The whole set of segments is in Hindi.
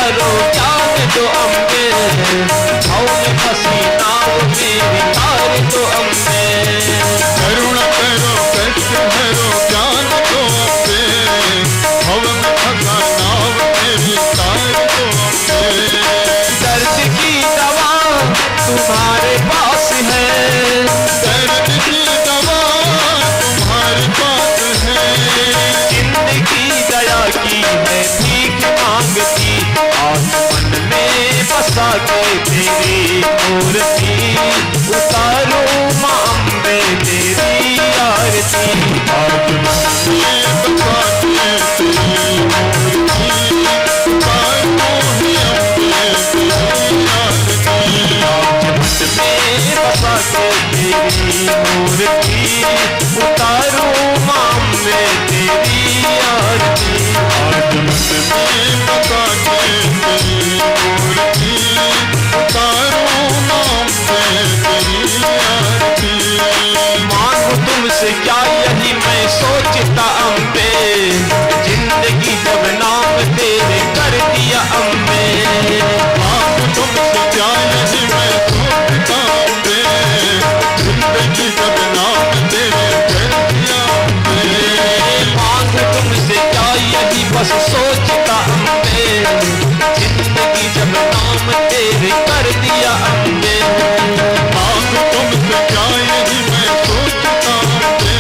भरो ज्ञान दो अम्बे, भाव में फंसी नाव मेरी तार दो अम्बे। करुणा करो कष्ट हरो ज्ञान दो अम्बे, भाव में फंसा नाव मेरी तार दो अम्बे। दर्द की दवा तुम्हारे पास है, दर्द की दवा तुम्हारे पास है। जिंदगी दया की है भीख मांगती, आज मन में बसा के तेरी मूर्ति, उतारो माँ अम्बे तेरी आरती। आज मन में बसा के तेरी मूर्ति, उतारो ही अम्बे तेरी आरती। आज मन में बसा के तेरी मूर्ति, उतारो माँ अम्बे तेरी आरती। आज मन में बसा के तेरी मूर्ति, उतारो नाम में तेरी आरती। मांगू तुमसे क्या यही मैं सोचता अम्बे, जिंदगी जब नाम तेरे कर दिया अम्बे। मांगू तुमसे क्या यही मैं सोचता अम्बे, जिंदगी जब नाम तेरे कर दिया अम्बे। मांगू तुमसे क्या यही बस सोचता अम्बे, जिंदगी जब नाम तेरे कर दिया अम्बे। मांगू तुमसे क्या यही मैं सोचता अम्बे,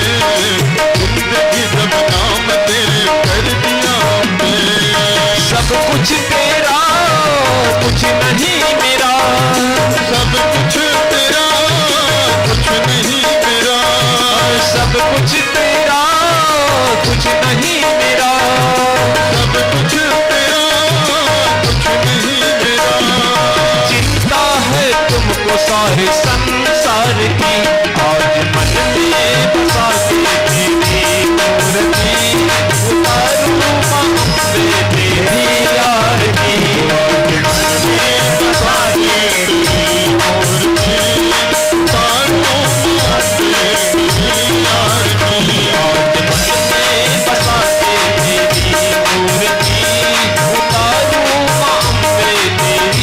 जिंदगी जब नाम तेरे कर दिया अम्बे। सब कुछ तेरा कुछ नहीं मेरा, सब कुछ तेरा कुछ नहीं मेरा। सब कुछ तेरा कुछ नहीं मेरा। सब कुछ तेरा कुछ नहीं मेरा। चिंता है तुमको सारे संसार की, आज मन में बसा के तेरी मूर्ति, उतारू माँ अम्बे तेरी आरती। आज मन में बसा के तेरी मूर्ति, उतारो माँ अम्बे तेरी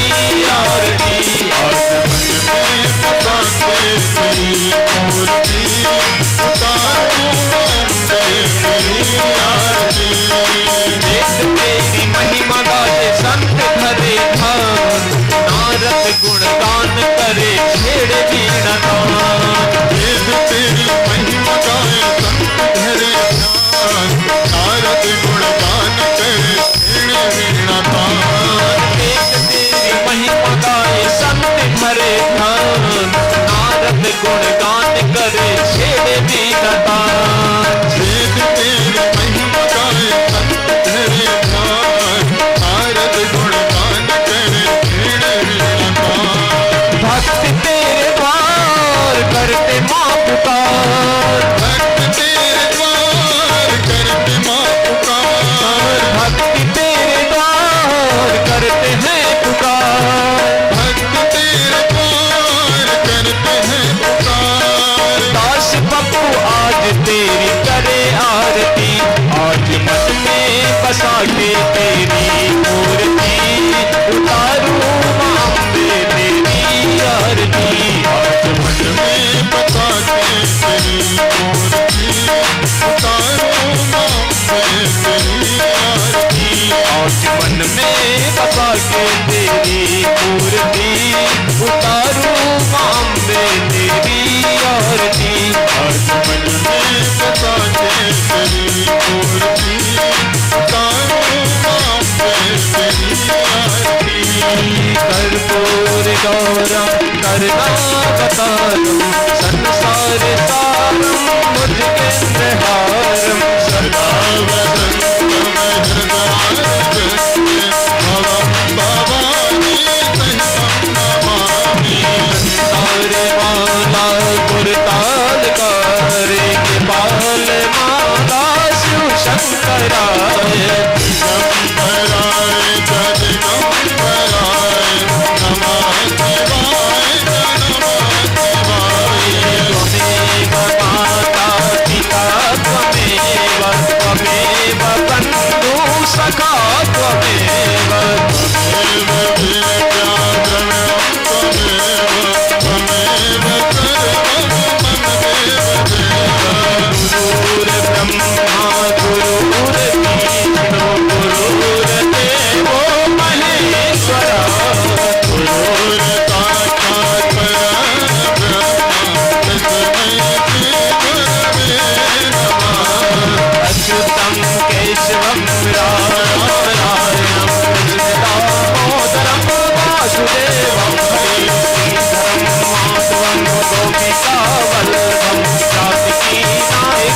आरती। आज मन में बसा के तेरी मूर्ति, उतारू माँ अम्बे तेरी आरती। आज मन में बसा के तेरी मूर्ति, उतारो अम्बे तेरी आरती। वेद तेरी महिमा गाए संत धरे ध्यान, नारद गुणगान करे छेड़े वीणा तान। वेद तेरी महिमा गाए संत धरे ध्यान, नारद गुणगान करे छेड़े वीणा तान। वेद तेरी महिमा गाए संत धरे ध्यान, नारद गुणगान करे छेड़े वीणा तान। वेद तेरी महिमा गाए संत धरे ध्यान, नारद गुणगान करे छेड़े वीणा तान। भक्त तेरे द्वार करते माँ पुकार, भक्त तेरे द्वार करते माँ पुकार। भक्ति तेरे द्वार करते हैं पुकार। भक्त तेरे द्वार करते हैं पुकार। दास पप्पू आज तेरी करे आरती, आज मन में बसा के तेरी मूर्ति, उतारू माँ अम्बे तेरी आरती। आज मन में बसा के तेरी मूर्ति, उतारो माँ अम्बे तेरी आरती। आज मन में बसा के तेरी मूर्ति, उतारू माँ अम्बे तेरी आरती। आज मन में बसा के तेरी मूर्ति, उतारो माँ अम्बे तेरी आरती। कर्पूर गौरम करुणावतारम संसार सारम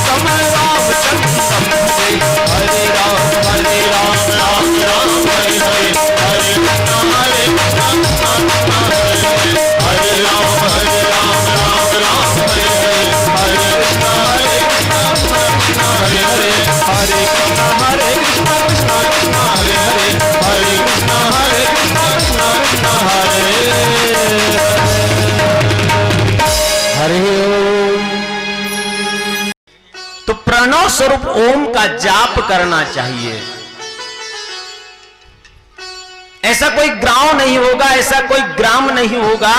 कमलाभ चंदम से। हरे राम राम राम हरे हरे, हरे कृष्ण कृष्ण कृष्ण हरे राम हरे राम राम हरे हरे, हरे कृष्ण कृष्ण हरे हरे, हरे कृष्ण कृष्ण कृष्ण हरे हरे, हरे कृष्ण कृष्ण कृष्ण हरे हरे ओम। तो प्रणव स्वरूप ओम का जाप करना चाहिए। ऐसा कोई गांव नहीं होगा, ऐसा कोई ग्राम नहीं होगा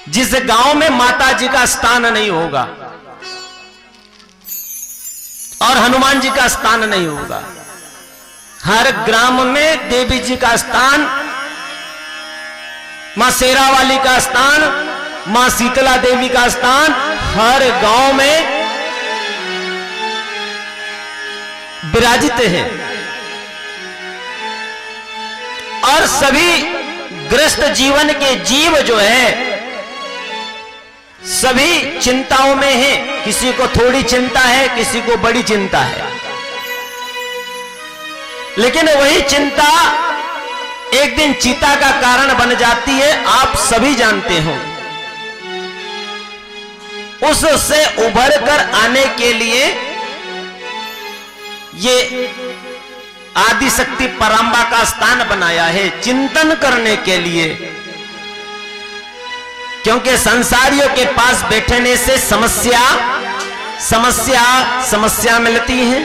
जिस गांव में माता जी का स्थान नहीं होगा और हनुमान जी का स्थान नहीं होगा। हर ग्राम में देवी जी का स्थान, मां शेरावाली का स्थान, मां शीतला देवी का स्थान हर गांव में विराजित है। और सभी ग्रस्त जीवन के जीव जो है सभी चिंताओं में है। किसी को थोड़ी चिंता है, किसी को बड़ी चिंता है, लेकिन वही चिंता एक दिन चिंता का कारण बन जाती है, आप सभी जानते हो। उससे उभर कर आने के लिए ये आदि शक्ति परांबा का स्थान बनाया है चिंतन करने के लिए। क्योंकि संसारियों के पास बैठने से समस्या मिलती है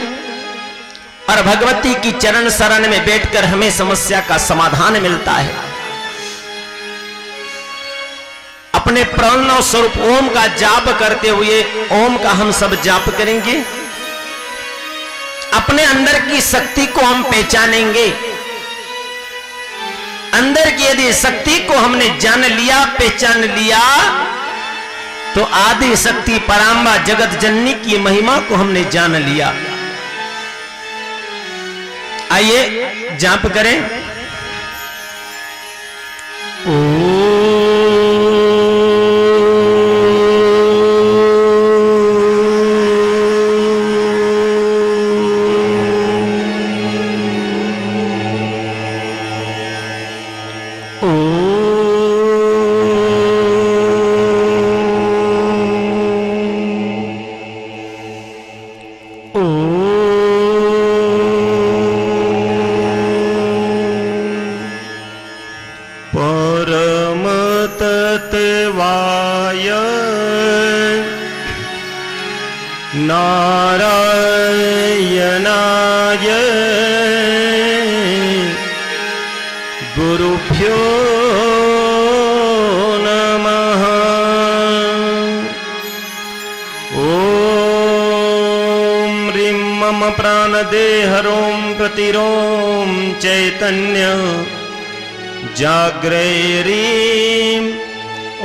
और भगवती की चरण शरण में बैठकर हमें समस्या का समाधान मिलता है। अपने प्रणव स्वरूप ओम का जाप करते हुए ओम का हम सब जाप करेंगे। अपने अंदर की शक्ति को हम पहचानेंगे। अंदर की यदि शक्ति को हमने जान लिया, पहचान लिया, तो आदि शक्ति परांबा जगत जननी की महिमा को हमने जान लिया। आइए जाप करें। नारायणाय गुरुभ्यो नमः। ओम ह्रीं मम प्राणदेहरों प्रतिरों चैतन्य जाग्रैरीं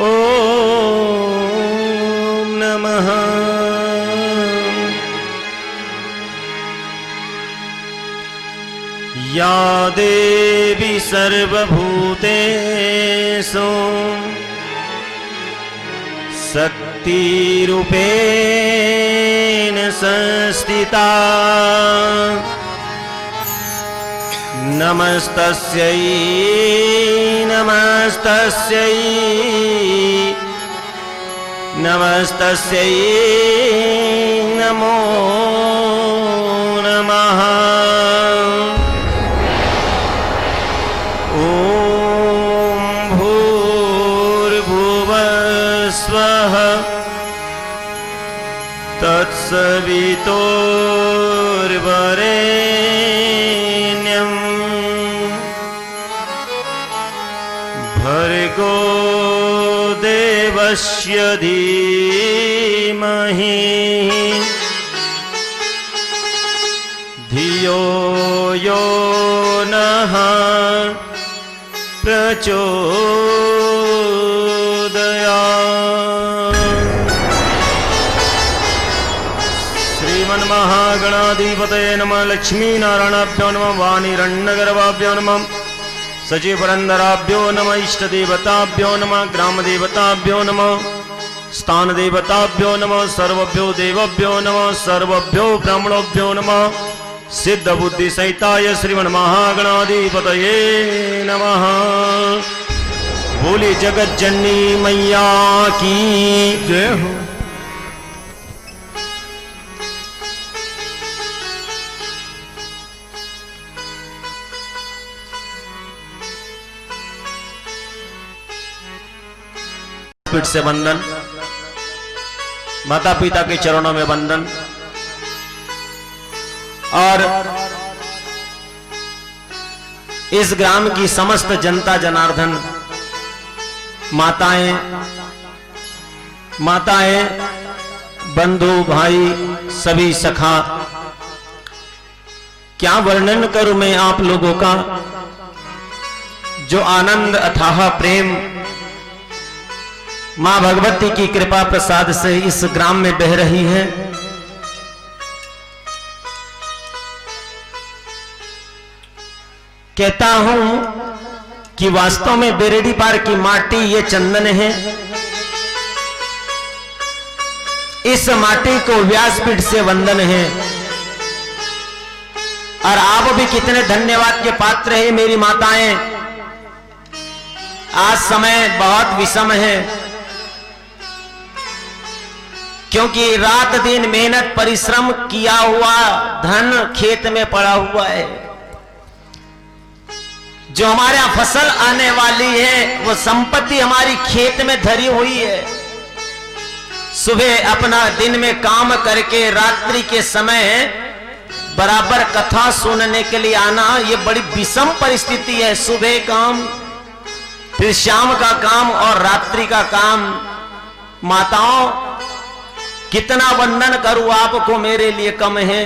ओम नमः। या देवी सर्वभूतेषु शक्तिरूपेण संस्थिता नमस्तस्यै नमस्तस्यै नमस्तस्यै नमो नमः। तत्सवितुर्वरेण्यं भर्गो देवस्य धीमहि धियो यो नः प्रचोदयात्। महागणाधिपतये नमः। लक्ष्मी नारायणाभ्यो नमः। वाणीरण्यगर्भाभ्यो नमः। सचिव पुरंदराभ्यो नमः। इष्ट देवताभ्यो नमः। ग्राम देवताभ्यो नमः। स्थान देवताभ्यो नमः, सर्वभ्यो देवभ्यो नमः, सर्वभ्यो ब्राह्मणोभ्यो नमः। सिद्ध बुद्धि सहिताय श्रीमन महागणाधिपतये नमः। बोली जगत जननी मैया की जय हो। पीठ से वंदन, माता पिता के चरणों में वंदन और इस ग्राम की समस्त जनता जनार्दन, माताएं, बंधु भाई, सभी सखा, क्या वर्णन करूं मैं आप लोगों का, जो आनंद अथाह प्रेम मां भगवती की कृपा प्रसाद से इस ग्राम में बह रही है। कहता हूं कि वास्तव में बेरेडी पार की माटी ये चंदन है। इस माटी को व्यासपीठ से वंदन है। और आप भी कितने धन्यवाद के पात्र हैं मेरी माताएं। आज समय बहुत विषम है, क्योंकि रात दिन मेहनत परिश्रम किया हुआ धन खेत में पड़ा हुआ है। जो हमारे यहां फसल आने वाली है वो संपत्ति हमारी खेत में धरी हुई है। सुबह अपना दिन में काम करके रात्रि के समय बराबर कथा सुनने के लिए आना, ये बड़ी विषम परिस्थिति है। सुबह काम, फिर शाम का काम और रात्रि का काम। माताओं, कितना वंदन करूं आपको, मेरे लिए कम है।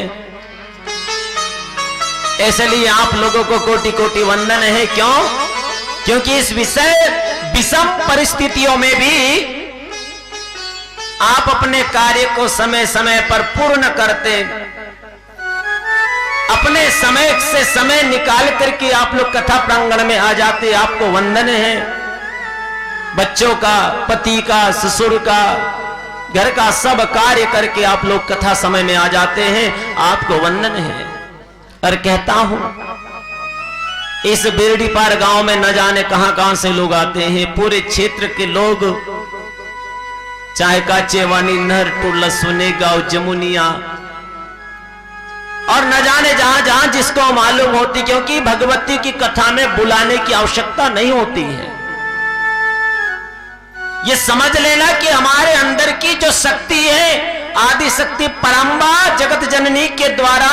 इसलिए आप लोगों को कोटि कोटि वंदन है। क्यों? क्योंकि इस विषम परिस्थितियों में भी आप अपने कार्य को समय समय पर पूर्ण करते, अपने समय से समय निकाल करके आप लोग कथा प्रांगण में आ जाते। आपको वंदन है। बच्चों का, पति का, ससुर का, घर का सब कार्य करके आप लोग कथा समय में आ जाते हैं। आपको वंदन है। और कहता हूं, इस बेरडी पार गांव में न जाने कहां कहां से लोग आते हैं। पूरे क्षेत्र के लोग, चाहे काचेवानी, नहर, टुल्ला, सुने गांव, जमुनिया, और न जाने जहां जहां जिसको मालूम होती, क्योंकि भगवती की कथा में बुलाने की आवश्यकता नहीं होती है। ये समझ लेना कि हमारे अंदर की जो शक्ति है, आदि शक्ति परम्बा जगत जननी के द्वारा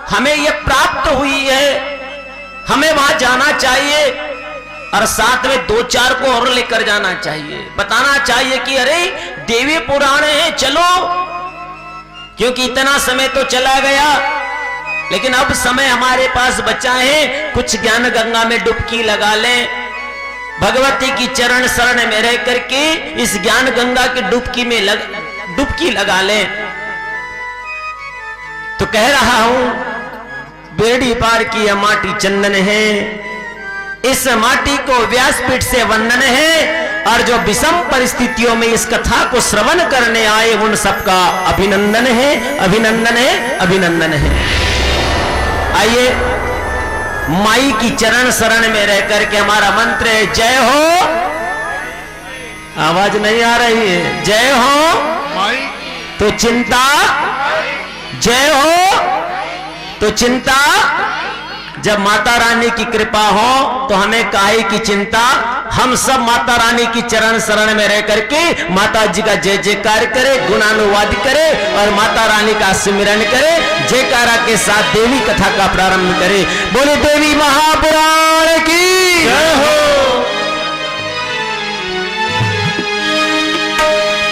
हमें ये प्राप्त हुई है। हमें वहां जाना चाहिए और साथ में दो चार को और लेकर जाना चाहिए। बताना चाहिए कि अरे देवी पुराण है, चलो। क्योंकि इतना समय तो चला गया, लेकिन अब समय हमारे पास बचा है। कुछ ज्ञान गंगा में डुबकी लगा लें, भगवती की चरण शरण में रह करके इस ज्ञान गंगा की डुबकी लगा लें। तो कह रहा हूं, बेड़ी पार की यह माटी चंदन है। इस माटी को व्यासपीठ से वंदन है। और जो विषम परिस्थितियों में इस कथा को श्रवण करने आए उन सबका अभिनंदन है, अभिनंदन है, अभिनंदन है। आइए माई की चरण शरण में रह करके हमारा मंत्र है जय हो। आवाज नहीं आ रही है? जय हो माई तो चिंता, जय हो तो चिंता। जब माता रानी की कृपा हो तो हमें काहे की चिंता। हम सब माता रानी की चरण शरण में रह करके माता जी का जय जयकार करे, गुणानुवाद करे और माता रानी का सिमरन करे। जयकारा के साथ देवी कथा का प्रारंभ करे। बोले देवी महापुराण की जय हो।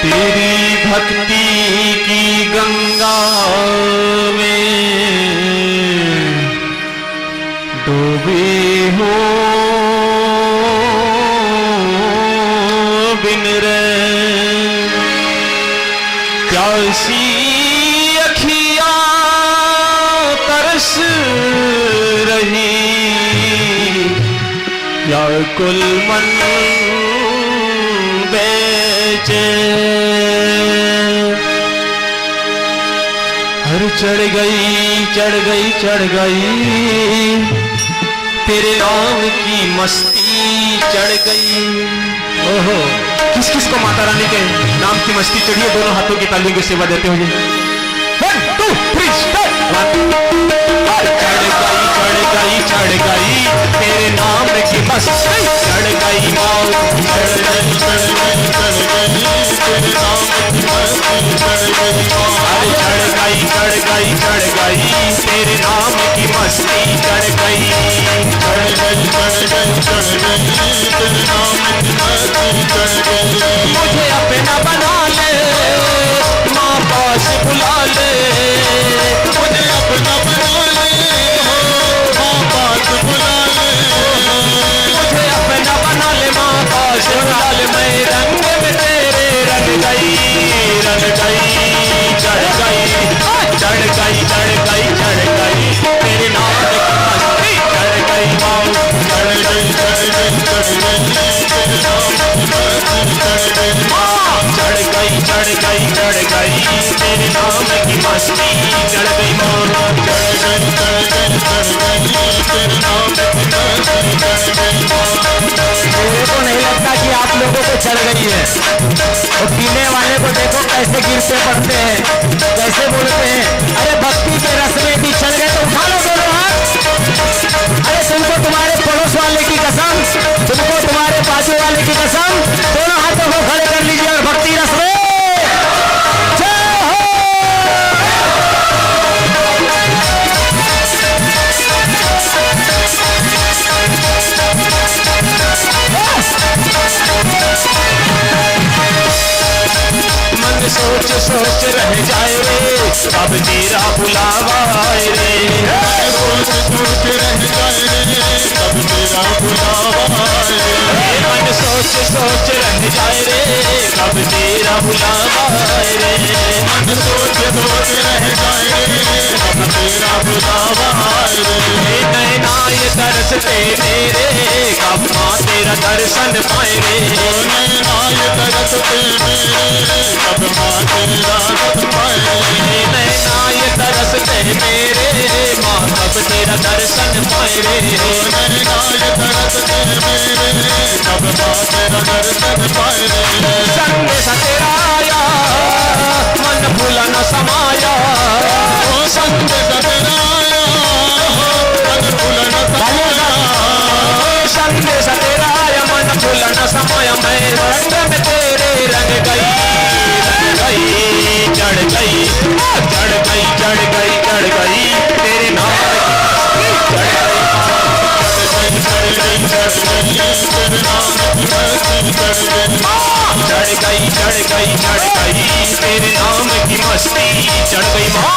तेरी भक्ति की गंगा में डूबी हो बिन रे प्यासी अखियां तरस रही या कुल मन हर चढ़ गई चढ़ गई चढ़ गई तेरे नाम की मस्ती चढ़ गई। ओहो, किस किस को माता रानी के नाम की मस्ती चढ़ी है? दोनों हाथों की तालियों की सेवा देते हुए 1 2 3 स्टार्ट। चढ़ गई तेरे नाम की मस्ती चढ़ गई माँ, चढ़ गई चढ़ गई चढ़ गई तेरे नाम की मस्ती चढ़ गई माँ। चढ़ गई चढ़ गई चढ़ गई तेरे नाम की मस्ती चढ़ गई। चढ़ गई चढ़ गई चढ़ गई तेरे नाम की मस्ती चढ़ गई। मुझे अपना बना ले माँ पास बुला ले, मुझे अपना बना ले माँ पास बुला ले। मुझे अपना बना ले माँ पास बुला ले। मैं रंग में तेरे रंग गई रंग गई चढ़ गई चढ़ गई चढ़ गई चढ़ गई तेरे नाम की मस्ती चढ़ गई माँ। चढ़ गई चढ़ गई चढ़ गई तेरे नाम की मस्ती चढ़ गई माँ। चढ़ गई चढ़ गई चढ़ गई तेरे नाम की मस्ती चढ़ गई माँ। चढ़ गई चढ़ गई चढ़ गई तेरे नाम की मस्ती चढ़ गई माँ। मेरे को नहीं लगता कि आप लोगों को चढ़ गई है। और पीने वाले को देखो कैसे गिरते पड़ते हैं, कैसे बोलते हैं। अरे भक्ति के रस में भी चढ़ गए तो उठा लो दोनों हाथ। अरे तुमको तुम्हारे पड़ोस वाले की कसम, तुमको तुम्हारे बाजू वाले की कसम, दोनों हाथों को खड़े कर लीजिए और भक्ति रस में जय हो। मन सोच सोच रह जाए रे कब तेरा बुलावा आए रे। सोच सोच रह जाए रे कब तेरा बुलावा आए रे। मन सोच सोच रह जाए रे कब तेरा बुलावा आए रे। मन सोच सोच रह जाए रे कब तेरा बुलावा आए रे। नैना ये तरसते मेरे कब माँ तेरा दर्शन पाए रे। नैना ये तरसते मेरे कब माँ तेरा दर्शन पाए रे। नैना ये तरसते मेरे माँ कब तेरा दर्शन पाए रे। नैना ये तरसते मेरे कब माँ तेरा दर्शन पाए रे। संदेश तेरा आया मन भूला न समाया। ओ संदेश तेरा आया मन भूला न समाया। संदेश तेरा आया मन भूला न समाया। मैं रंग में तेरे रंग गई चढ़ गई चढ़ गई चढ़ गई चढ़ गई तेरे नाम चढ़ गई चढ़ गई तेरे नाम की मस्ती चढ़ गई माँ। चढ़ गई चढ़ गई चढ़ गई तेरे नाम की मस्ती चढ़ गई माँ।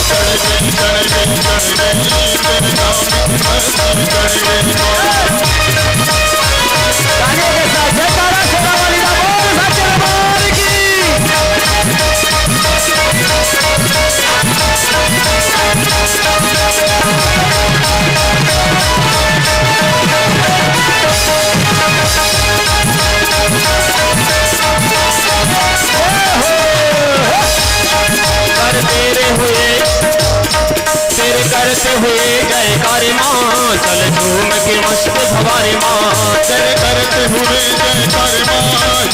चढ़ गई चढ़ गई चढ़ गई तेरे नाम की मस्ती चढ़ गई माँ। गाने के साथ जयकारा सेवा वाली का बोल सच्चे दरबार की। कर तेरे हुए तेरे करते हुए जयकारे माँ चल झूम के मस्त भवारे माँ। तेरे करते हुए जयकार माँ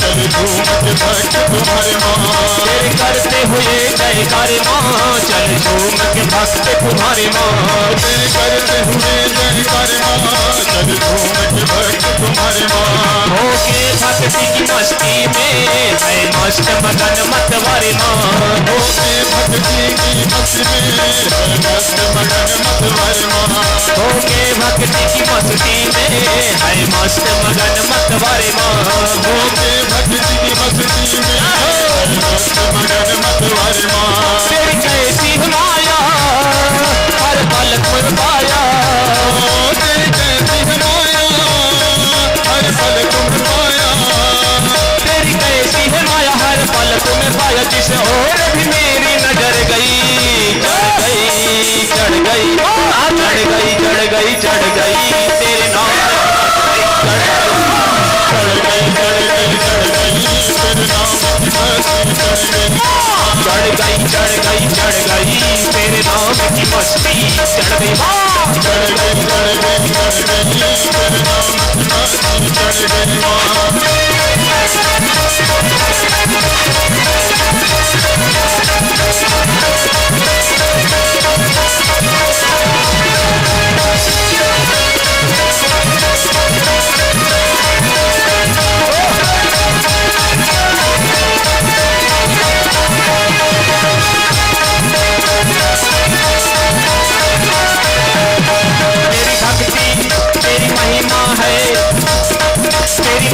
चल झूम के भक्त तुम्हारे माँ। तेरे करते हुए जयकारे माँ चल झूम के भक्त तुम्हारे माँ। तेरे करते हुए जयकार माँ चल झूम के भक्त तुम्हारे माँ। होके भक्ति की मस्ती में है मस्त मगन मतवारे माँ। होके भक्ति की मस्ती में है मस्त मगन मतवारे माँ। होके भक्ति की मस्ती में है मस्त मगन मतवारे माँ। होके भक्ति की मस्ती में है मस्त मगन मतवारे माँ। तेरी कैसी माया हर पल खुद पाया। तेरी कैसी माया हर पल तुम पाया। तेरी कैसी है माया हर पल तुम्हें पाया। जिस और भी मेरी नजर गई चढ़ गई चढ़ गई चढ़ गई चढ़ गई चढ़ गई तेरे नाम चढ़ गई चढ़ गई चढ़ गई तेरे नाम चढ़ गई तेरे नाम की मस्ती चढ़ गई तेरे नाम की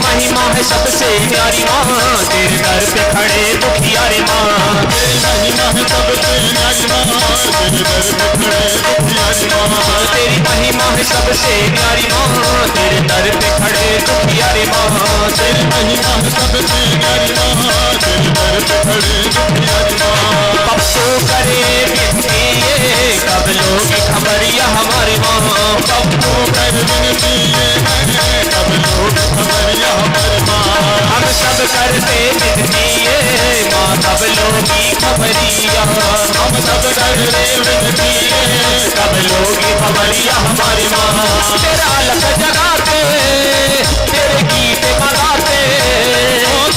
महिमा है सबसे प्यारी माँ तेरे दर पे खड़े दुखियारे माँ तेरी महिमा है सबसे प्यारी माँ तेरे दर पे खड़े दुखियारे माँ तेरी महिमा है सबसे प्यारी माँ तेरे दर पे खड़े दुखियारे माँ तेरी महिमा है सबसे प्यारी माँ तेरे दर पे खड़े दुखियारे माँ कब तो करे विनती कब लोग खबरिया हमारे माँ कब तो कर विनती कब लोग खबरिया हमारे माँ हम सब करते विनती माँ कब लोग खबरिया हम सब करते विनती कब लोग खबरिया हमारी माँ तेरा लख जगाते तेरे गीत मगाते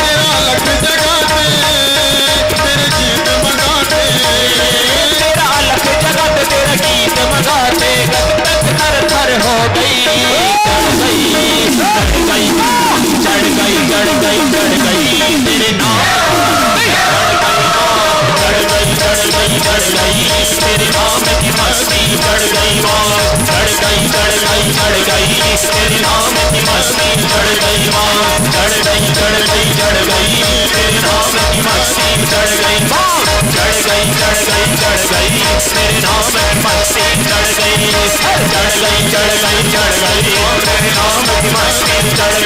तेरा लख जगाते तेरे गीत मगाते तेरा लख जगाते तेरा गीत मगाते थर थर हो गई चढ़ गई तेरे नाम चढ़ गई तेरे नाम की मस्ती चढ़ गई चढ़ गई तेरे नाम की मस्ती चढ़ गई चढ़ गई तेरे नाम की मस्ती चढ़ गई तेरे नाम की मस्ती चढ़ गई तेरे नाम की मस्ती चढ़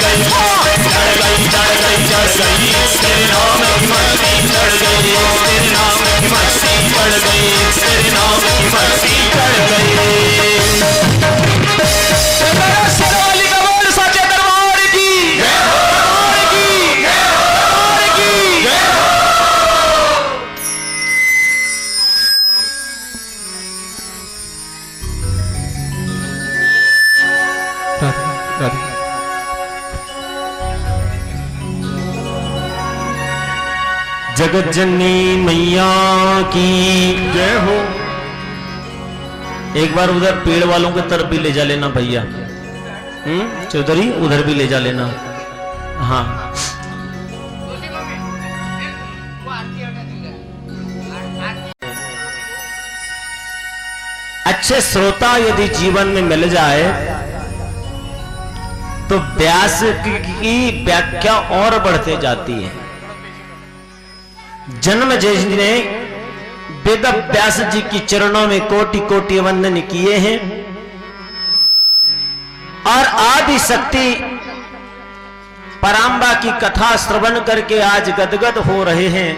गई तेरे नाम की मस्ती चढ़ गई तेरे नाम की मस्ती चढ़ गई तेरे नाम की मस्ती चढ़ गई शेरवाली का बोल सच्चे दरबार की जगत जननी मैया की जय हो। एक बार उधर पेड़ वालों की तरफ भी ले जा लेना भैया, चौधरी उधर भी ले जा लेना। हाँ अच्छे श्रोता यदि जीवन में मिल जाए तो व्यास की व्याख्या और बढ़ते जाती है। जन्म जय ने वेद व्यास जी की चरणों में कोटि कोटि वंदन किए हैं और आदि शक्ति परांबा की कथा श्रवण करके आज गदगद हो रहे हैं।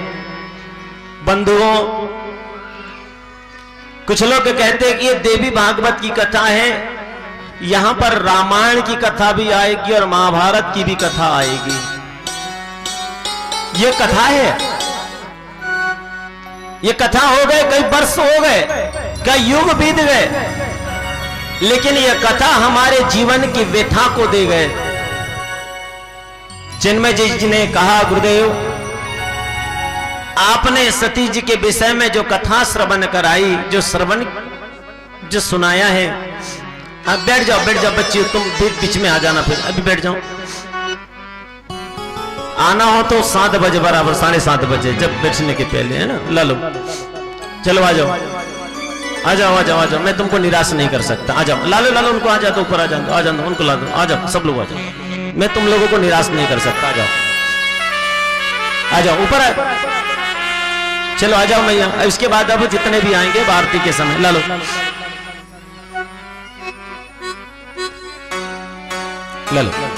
बंधुओं, कुछ लोग कहते हैं कि ये देवी भागवत की कथा है, यहां पर रामायण की कथा भी आएगी और महाभारत की भी कथा आएगी। ये कथा है, ये कथा हो गए, कई वर्ष हो गए, कई युग बीत गए, लेकिन ये कथा हमारे जीवन की व्यथा को दे गए। चिन्मय जी ने कहा, गुरुदेव आपने सती जी के विषय में जो कथा श्रवण कराई, जो सुनाया है, अब बैठ जाओ बच्चियों, तुम बीच में आ जाना, फिर अभी बैठ जाओ। आना हो तो 7 बजे बराबर, 7:30 बजे, जब बैठने के पहले, है ना। ला लो, चलो आ जाओ, मैं तुमको निराश नहीं कर सकता। आ जाओ, ला लो उनको, आ जाओ, ऊपर आ जाओ, उनको ला दो, आ जाओ, सब लोग आ जाओ, मैं तुम लोगों को निराश नहीं कर सकता। आ जाओ ऊपर, चलो आ जाओ मैया। इसके बाद अब जितने भी आएंगे आरती के समय, ला लो, ला लो।